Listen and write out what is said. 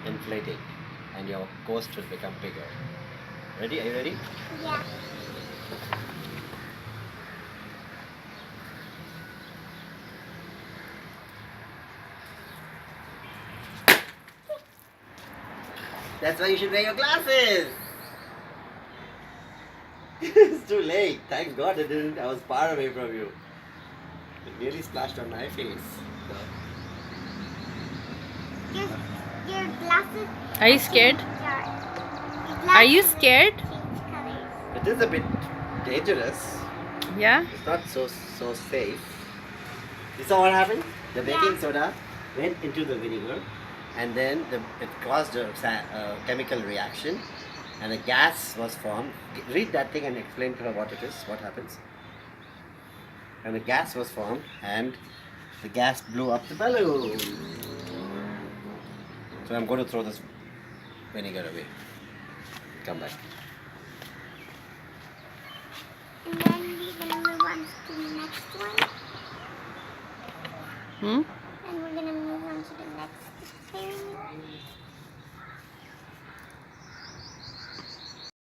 inflating and your coast will become bigger. Ready? Are you ready? Yeah. That's why you should wear your glasses. It's too late. Thank God I didn't. I was far away from you. It nearly splashed on my face. Your, your glasses. Are you scared? Your Are you glasses scared? change colors. It is a bit dangerous. Yeah? It's not so safe. You saw what happened? The baking soda went into the vinegar, and then it caused a chemical reaction, and a gas was formed. Read that thing and explain to her what it is. What happens? And a gas was formed, and the gas blew up the balloon. So I'm going to throw this vinegar away. Come back. And then we're gonna move on to the next one. Hmm?